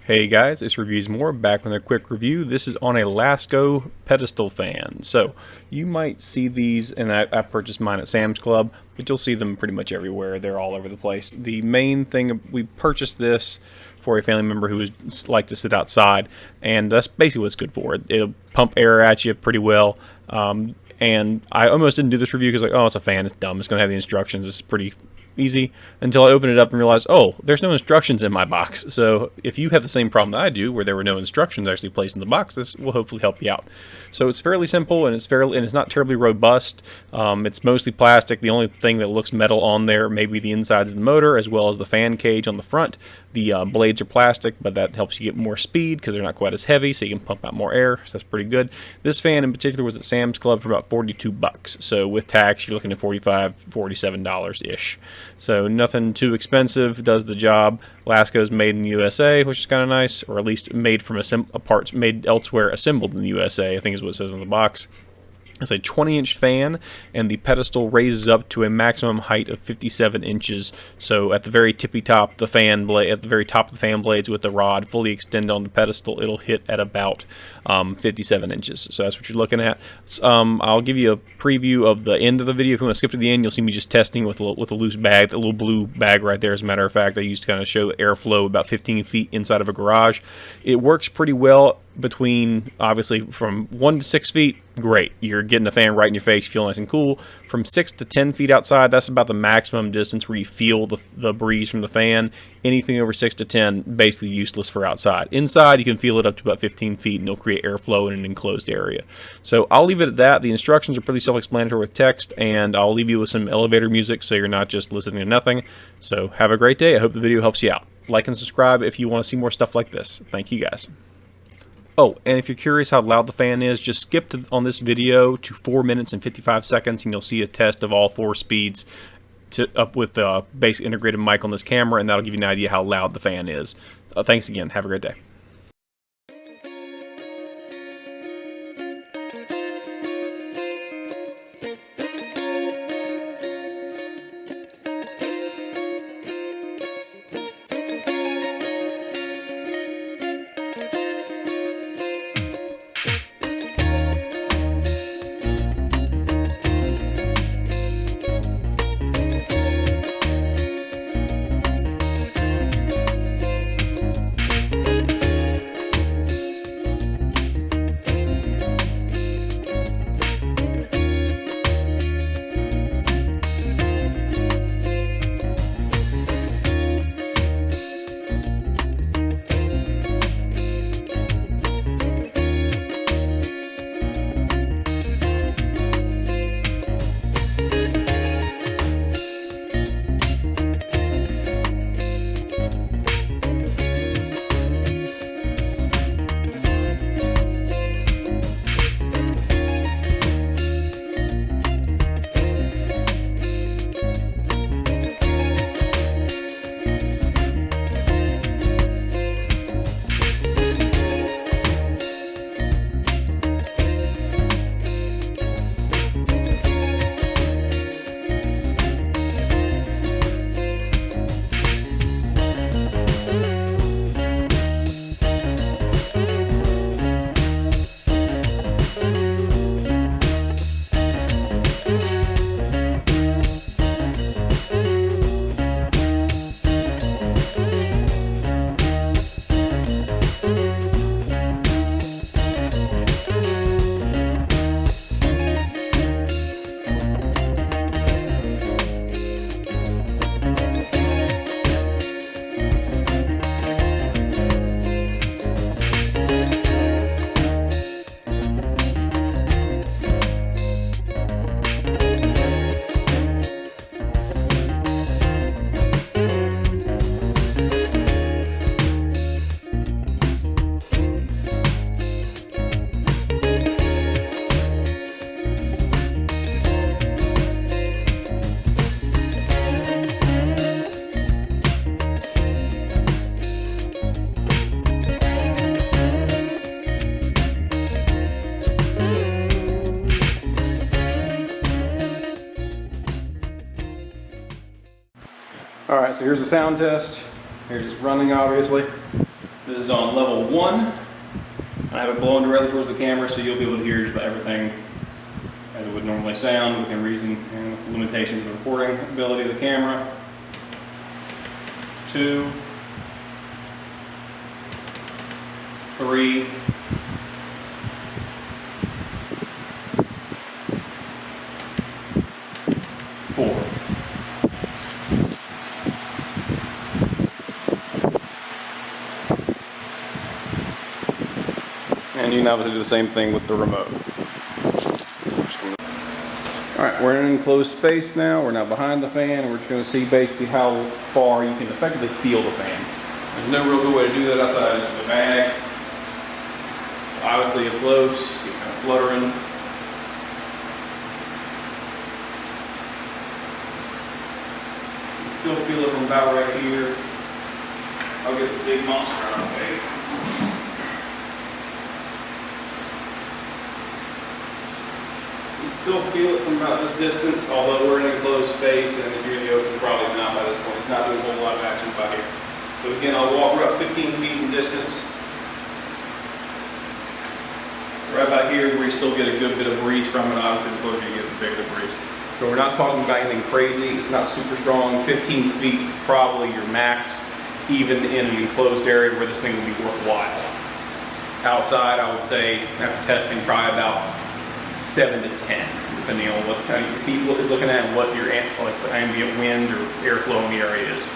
Hey guys, it's Reviews More, back with a quick review. This is on a Lasko Pedestal fan. So you might see these, and I purchased mine at Sam's Club, but you'll see them pretty much everywhere. They're all over the place. The main thing, we purchased this for a family member who would like to sit outside, and that's basically what it's good for. It'll pump air at you pretty well. And I almost didn't do this review because, oh, it's a fan, it's dumb, it's going to have the instructions, it's pretty easy, until I opened it up and realized, oh, there's no instructions in my box. So if you have the same problem that I do, where there were no instructions actually placed in the box, this will hopefully help you out. So it's fairly simple, and it's not terribly robust. It's mostly plastic. The only thing that looks metal on there may be the insides of the motor, as well as the fan cage on the front. The blades are plastic, but that helps you get more speed because they're not quite as heavy, so you can pump out more air. So that's pretty good. This fan in particular was at Sam's Club for about $42. So with tax, you're looking at $45, $47-ish. So nothing too expensive, does the job. Lasko's made in the USA, which is kind of nice, or at least made from parts made elsewhere, assembled in the USA, I think is what it says on the box. It's a 20-inch fan, and the pedestal raises up to a maximum height of 57 inches. So at the very tippy top, the fan blade, at the very top of the fan blades with the rod fully extend on the pedestal, it'll hit at about 57 inches. So that's what you're looking at. I'll give you a preview of the end of the video. If you want to skip to the end, you'll see me just testing with a loose bag, a little blue bag right there. As a matter of fact, I used to kind of show airflow about 15 feet inside of a garage. It works pretty well between, obviously, from 1 to 6 feet. Great, you're getting the fan right in your face, you feel nice and cool. From 6 to 10 feet outside, that's about the maximum distance where you feel the breeze from the fan. Anything over 6 to 10, basically useless for outside. Inside, you can feel it up to about 15 feet, and it'll create airflow in an enclosed area. So I'll leave it at that. The instructions are pretty self-explanatory with text, and I'll leave you with some elevator music so you're not just listening to nothing. So have a great day. I hope the video helps you out. Like and subscribe if you want to see more stuff like this. Thank you guys. Oh, and if you're curious how loud the fan is, just skip on this video to 4 minutes and 55 seconds, and you'll see a test of all 4 speeds up with the basic integrated mic on this camera, and that'll give you an idea how loud the fan is. Thanks again. Have a great day. Alright, so here's the sound test. Here's it's running, obviously. This This is on level 1. I have it blowing directly towards the camera, so you'll be able to hear just about everything as it would normally sound within reason and with the limitations of the recording ability of the camera. 2, 3, 4. And you can obviously do the same thing with the remote. Alright, we're in an enclosed space now. We're now behind the fan, and we're just going to see basically how far you can effectively feel the fan. There's no real good way to do that outside of the bag. Obviously, it floats, so you're kind of fluttering. You still feel it from about right here. I'll get the big monster out of the way. You still feel it from about this distance, although we're in an enclosed space, and if you're in the open, probably not by this point. It's not doing a whole lot of action by here. So again, I'll walk about 15 feet in distance. Right about here is where you still get a good bit of breeze from it. Obviously, the closer you get, the bigger the breeze. So we're not talking about anything crazy. It's not super strong. 15 feet is probably your max, even in an enclosed area where this thing will be worthwhile. Outside, I would say, after testing, probably about 7 to 10, depending on what kind of your feet is looking at and what your like the ambient wind or airflow in the area is.